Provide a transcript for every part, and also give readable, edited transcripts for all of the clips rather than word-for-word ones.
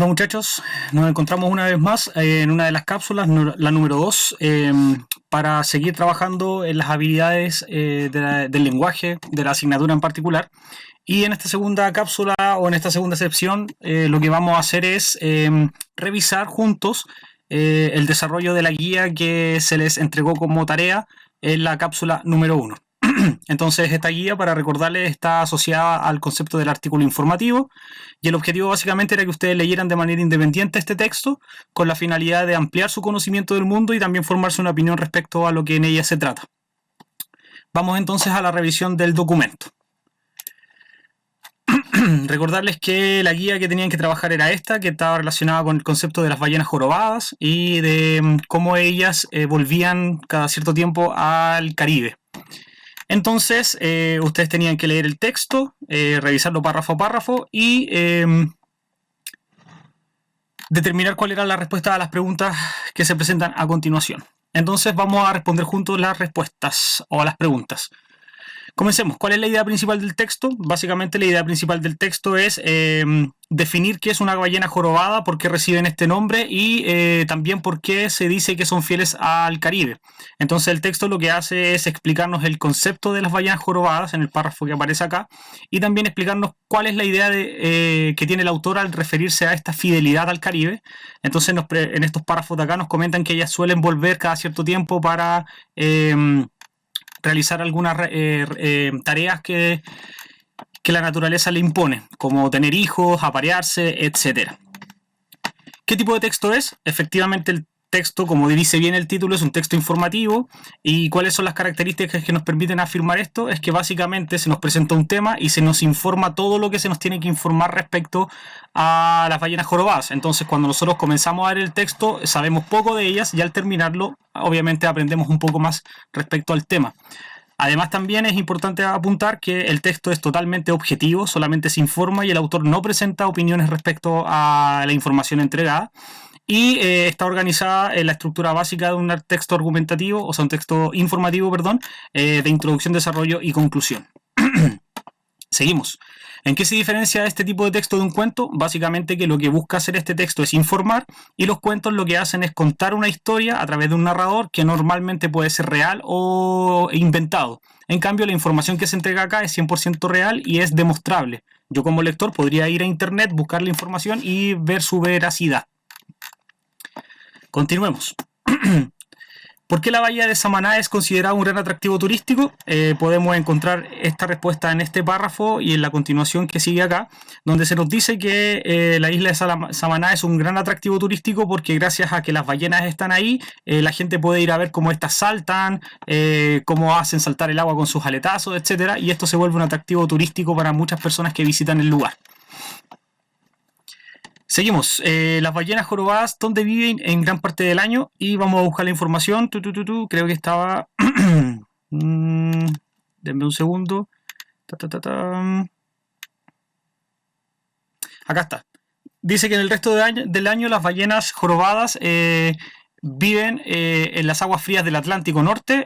Bueno, muchachos, nos encontramos una vez más en una de las cápsulas, la número 2, para seguir trabajando en las habilidades del lenguaje, de la asignatura en particular. Y en esta segunda cápsula o en esta segunda sección, lo que vamos a hacer es revisar juntos el desarrollo de la guía que se les entregó como tarea en la cápsula número 1. Entonces, esta guía, para recordarles, está asociada al concepto del artículo informativo y el objetivo básicamente era que ustedes leyeran de manera independiente este texto con la finalidad de ampliar su conocimiento del mundo y también formarse una opinión respecto a lo que en ella se trata. Vamos entonces a la revisión del documento. Recordarles que la guía que tenían que trabajar era esta, que estaba relacionada con el concepto de las ballenas jorobadas y de cómo ellas volvían cada cierto tiempo al Caribe. Entonces, ustedes tenían que leer el texto, revisarlo párrafo a párrafo y determinar cuál era la respuesta a las preguntas que se presentan a continuación. Entonces, vamos a responder juntos las respuestas o a las preguntas. Comencemos. ¿Cuál es la idea principal del texto? Básicamente la idea principal del texto es definir qué es una ballena jorobada, por qué reciben este nombre y también por qué se dice que son fieles al Caribe. Entonces el texto lo que hace es explicarnos el concepto de las ballenas jorobadas en el párrafo que aparece acá y también explicarnos cuál es la idea que tiene el autor al referirse a esta fidelidad al Caribe. Entonces en estos párrafos de acá nos comentan que ellas suelen volver cada cierto tiempo para realizar algunas tareas que la naturaleza le impone, como tener hijos, aparearse, etc. ¿Qué tipo de texto es? Efectivamente el texto, como dice bien el título, es un texto informativo. ¿Y cuáles son las características que nos permiten afirmar esto? Es que básicamente se nos presenta un tema y se nos informa todo lo que se nos tiene que informar respecto a las ballenas jorobadas. Entonces, cuando nosotros comenzamos a ver el texto, sabemos poco de ellas y al terminarlo, obviamente aprendemos un poco más respecto al tema. Además, también es importante apuntar que el texto es totalmente objetivo, solamente se informa y el autor no presenta opiniones respecto a la información entregada. Y está organizada en la estructura básica de un texto argumentativo, o sea, un texto informativo, perdón, de introducción, desarrollo y conclusión. Seguimos. ¿En qué se diferencia este tipo de texto de un cuento? Básicamente que lo que busca hacer este texto es informar y los cuentos lo que hacen es contar una historia a través de un narrador que normalmente puede ser real o inventado. En cambio, la información que se entrega acá es 100% real y es demostrable. Yo como lector podría ir a internet, buscar la información y ver su veracidad. Continuemos. ¿Por qué la bahía de Samaná es considerada un gran atractivo turístico? Podemos encontrar esta respuesta en este párrafo y en la continuación que sigue acá, donde se nos dice que la isla de Samaná es un gran atractivo turístico porque gracias a que las ballenas están ahí, la gente puede ir a ver cómo estas saltan, cómo hacen saltar el agua con sus aletazos, etc. Y esto se vuelve un atractivo turístico para muchas personas que visitan el lugar. Seguimos. Las ballenas jorobadas, ¿dónde viven? En gran parte del año. Y vamos a buscar la información. Creo que estaba... denme un segundo. Acá está. Dice que en el resto del año las ballenas jorobadas viven en las aguas frías del Atlántico Norte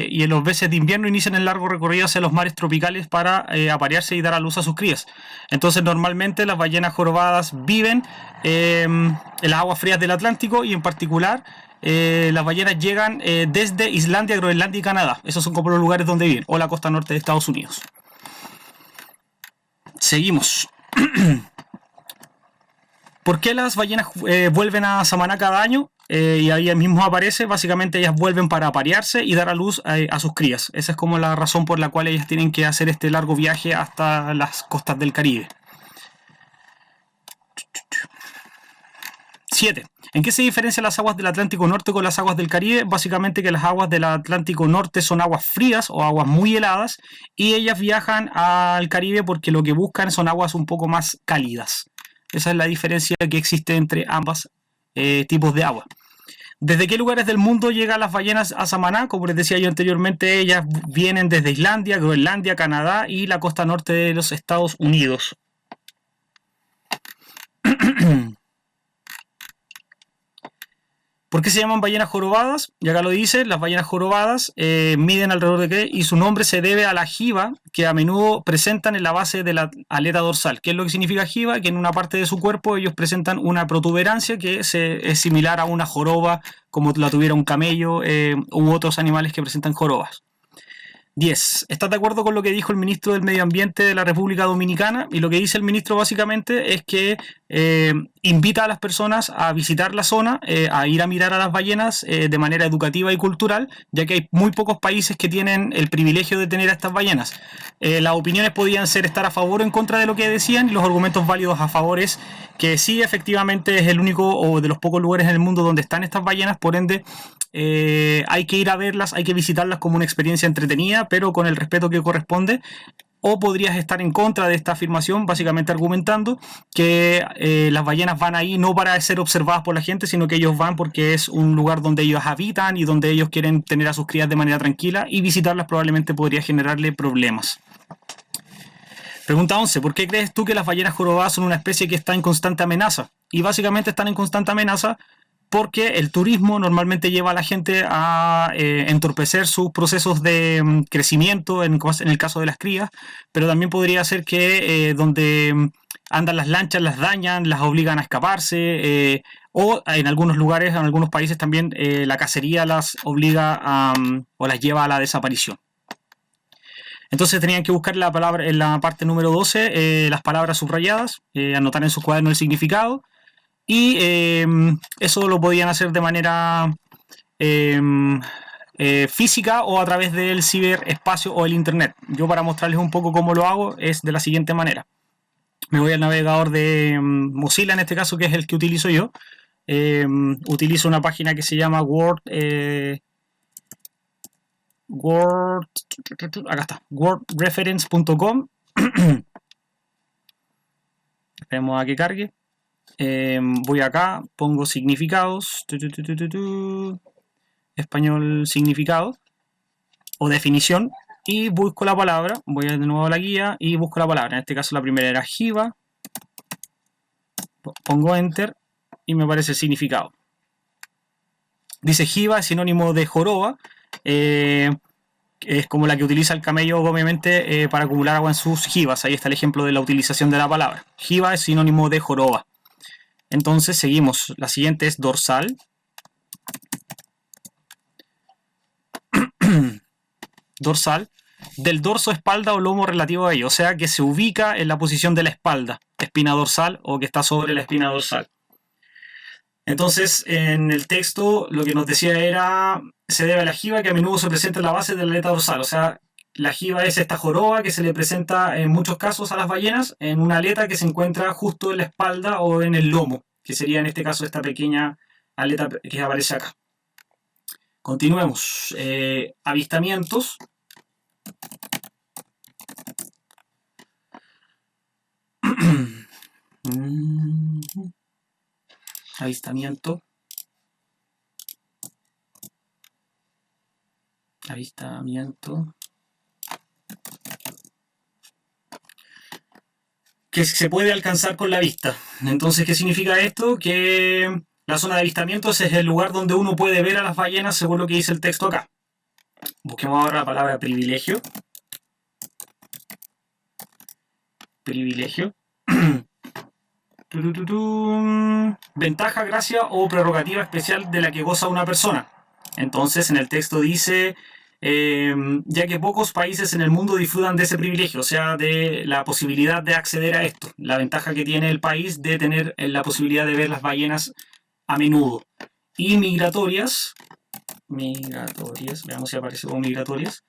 y en los meses de invierno inician el largo recorrido hacia los mares tropicales para aparearse y dar a luz a sus crías. Entonces normalmente las ballenas jorobadas viven en las aguas frías del Atlántico y en particular las ballenas llegan desde Islandia, Groenlandia y Canadá. Esos son como los lugares donde viven, o la costa norte de Estados Unidos. Seguimos. ¿Por qué las ballenas vuelven a Samaná cada año? Y ahí mismo aparece, básicamente ellas vuelven para aparearse y dar a luz a sus crías. Esa es como la razón por la cual ellas tienen que hacer este largo viaje hasta las costas del Caribe. 7. ¿En qué se diferencian las aguas del Atlántico Norte con las aguas del Caribe? Básicamente que las aguas del Atlántico Norte son aguas frías o aguas muy heladas y ellas viajan al Caribe porque lo que buscan son aguas un poco más cálidas. Esa es la diferencia que existe entre ambos tipos de agua. ¿Desde qué lugares del mundo llegan las ballenas a Samaná? Como les decía yo anteriormente, ellas vienen desde Islandia, Groenlandia, Canadá y la costa norte de los Estados Unidos. ¿Por qué se llaman ballenas jorobadas? Y acá lo dice, las ballenas jorobadas miden alrededor de qué, y su nombre se debe a la jiba que a menudo presentan en la base de la aleta dorsal. ¿Qué es lo que significa jiba? Que en una parte de su cuerpo ellos presentan una protuberancia que es similar a una joroba, como la tuviera un camello u otros animales que presentan jorobas. 10. ¿Estás de acuerdo con lo que dijo el ministro del Medio Ambiente de la República Dominicana? Y lo que dice el ministro básicamente es que invita a las personas a visitar la zona, a ir a mirar a las ballenas de manera educativa y cultural, ya que hay muy pocos países que tienen el privilegio de tener a estas ballenas. Las opiniones podían ser estar a favor o en contra de lo que decían, y los argumentos válidos a favor es que sí, efectivamente es el único o de los pocos lugares en el mundo donde están estas ballenas, por ende hay que ir a verlas, hay que visitarlas como una experiencia entretenida, pero con el respeto que corresponde. O podrías estar en contra de esta afirmación, básicamente argumentando que las ballenas van ahí no para ser observadas por la gente, sino que ellos van porque es un lugar donde ellos habitan y donde ellos quieren tener a sus crías de manera tranquila, y visitarlas probablemente podría generarle problemas. Pregunta 11. ¿Por qué crees tú que las ballenas jorobadas son una especie que está en constante amenaza? Y básicamente están en constante amenaza porque el turismo normalmente lleva a la gente a entorpecer sus procesos de crecimiento, en el caso de las crías, pero también podría ser que donde andan las lanchas las dañan, las obligan a escaparse, o en algunos lugares, en algunos países también la cacería las obliga o las lleva a la desaparición. Entonces tenían que buscar la palabra en la parte número 12, las palabras subrayadas, anotar en sus cuadernos el significado. Y eso lo podían hacer de manera física o a través del ciberespacio o el internet. Yo, para mostrarles un poco cómo lo hago, es de la siguiente manera. Me voy al navegador de Mozilla, en este caso, que es el que utilizo yo. Utilizo una página que se llama wordreference.com. Esperemos a que cargue. Voy acá, pongo significados, español significado o definición, y busco la palabra. Voy de nuevo a la guía y busco la palabra. En este caso la primera era jiba, pongo enter y me aparece el significado. Dice jiba es sinónimo de joroba, es como la que utiliza el camello, obviamente, para acumular agua en sus jibas. Ahí está el ejemplo de la utilización de la palabra. Jiba es sinónimo de joroba. Entonces seguimos. La siguiente es dorsal. Dorsal. Del dorso, espalda o lomo relativo a ello. O sea, que se ubica en la posición de la espalda. Espina dorsal, o que está sobre la espina dorsal. Entonces, en el texto lo que nos decía era, se debe a la jiba que a menudo se presenta en la base de la aleta dorsal. O sea, la jiba es esta joroba que se le presenta en muchos casos a las ballenas en una aleta que se encuentra justo en la espalda o en el lomo, que sería en este caso esta pequeña aleta que aparece acá. Continuemos. Avistamientos. Avistamiento. Avistamiento. Que se puede alcanzar con la vista. Entonces, ¿qué significa esto? Que la zona de avistamientos es el lugar donde uno puede ver a las ballenas, según lo que dice el texto acá. Busquemos ahora la palabra privilegio. Privilegio. Ventaja, gracia o prerrogativa especial de la que goza una persona. Entonces, en el texto dice, ya que pocos países en el mundo disfrutan de ese privilegio, o sea, de la posibilidad de acceder a esto, la ventaja que tiene el país de tener la posibilidad de ver las ballenas a menudo. Y migratorias, veamos si aparece como migratorias,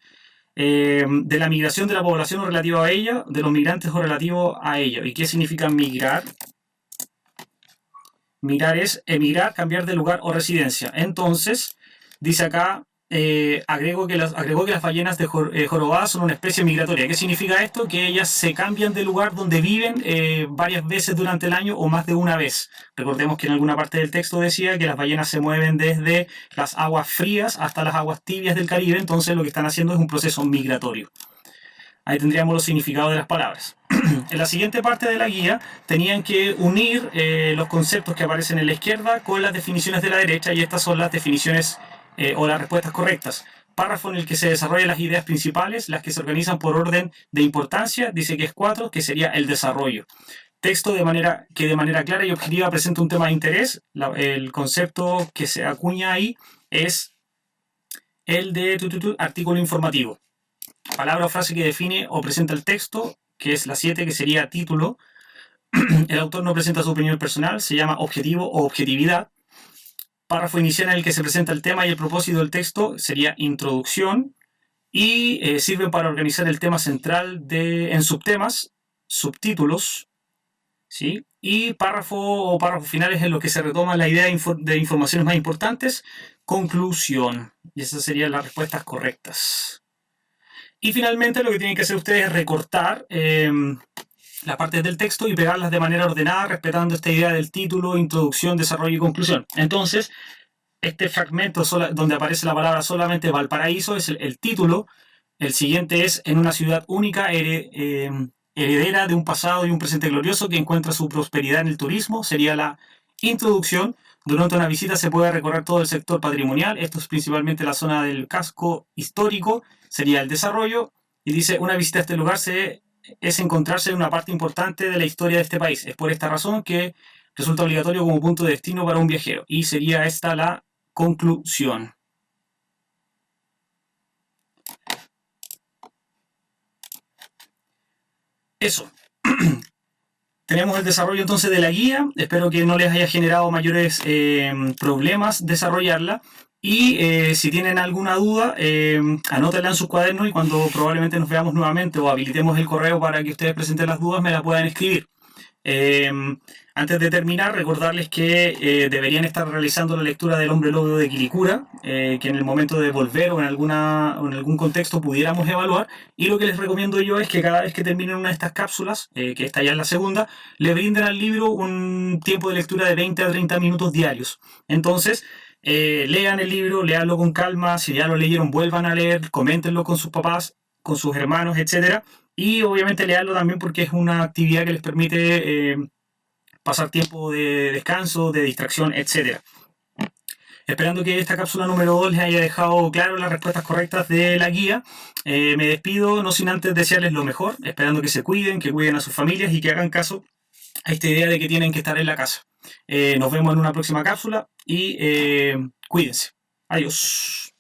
de la migración de la población o relativo a ella, de los migrantes o relativo a ella. ¿Y qué significa migrar? Migrar es emigrar, cambiar de lugar o residencia. Entonces, dice acá, agregó que las ballenas de jorobadas son una especie migratoria. ¿Qué significa esto? Que ellas se cambian de lugar donde viven varias veces durante el año o más de una vez. Recordemos que en alguna parte del texto decía que las ballenas se mueven desde las aguas frías hasta las aguas tibias del Caribe. Entonces lo que están haciendo es un proceso migratorio. Ahí tendríamos los significados de las palabras. En la siguiente parte de la guía tenían que unir los conceptos que aparecen en la izquierda con las definiciones de la derecha, y estas son las definiciones o las respuestas correctas. Párrafo en el que se desarrollan las ideas principales, las que se organizan por orden de importancia, dice que es 4, que sería el desarrollo. Texto de manera clara y objetiva presenta un tema de interés. El concepto que se acuña ahí es el de artículo informativo. Palabra o frase que define o presenta el texto, que es la 7, que sería título. El autor no presenta su opinión personal, se llama objetivo o objetividad. Párrafo inicial en el que se presenta el tema y el propósito del texto sería introducción. Y sirven para organizar el tema central en subtemas, subtítulos, ¿sí? Y párrafo o párrafos finales en los que se retoma la idea de informaciones más importantes, conclusión. Y esas serían las respuestas correctas. Y finalmente lo que tienen que hacer ustedes es recortar las partes del texto y pegarlas de manera ordenada, respetando esta idea del título, introducción, desarrollo y conclusión. Entonces, este fragmento donde aparece la palabra solamente Valparaíso es el título. El siguiente es en una ciudad única, heredera de un pasado y un presente glorioso que encuentra su prosperidad en el turismo, sería la introducción. Durante una visita se puede recorrer todo el sector patrimonial, esto es principalmente la zona del casco histórico, sería el desarrollo. Y dice, una visita a este lugar es encontrarse en una parte importante de la historia de este país. Es por esta razón que resulta obligatorio como punto de destino para un viajero. Y sería esta la conclusión. Eso. Tenemos el desarrollo entonces de la guía. Espero que no les haya generado mayores problemas desarrollarla. Y si tienen alguna duda, anótenla en sus cuadernos y cuando probablemente nos veamos nuevamente o habilitemos el correo para que ustedes presenten las dudas, me la puedan escribir. Antes de terminar, recordarles que deberían estar realizando la lectura del Hombre Lobo de Quilicura, que en el momento de volver o en algún contexto pudiéramos evaluar. Y lo que les recomiendo yo es que cada vez que terminen una de estas cápsulas, que esta ya es la segunda, le brinden al libro un tiempo de lectura de 20 a 30 minutos diarios. Entonces, lean el libro, léanlo con calma. Si ya lo leyeron, vuelvan a leer, coméntenlo con sus papás, con sus hermanos, etc. Y obviamente leanlo también porque es una actividad que les permite pasar tiempo de descanso, de distracción, etc. Esperando que esta cápsula número 2 les haya dejado claro las respuestas correctas de la guía. Me despido, no sin antes desearles lo mejor, esperando que se cuiden, que cuiden a sus familias y que hagan caso a esta idea de que tienen que estar en la casa. Nos vemos en una próxima cápsula y cuídense. Adiós.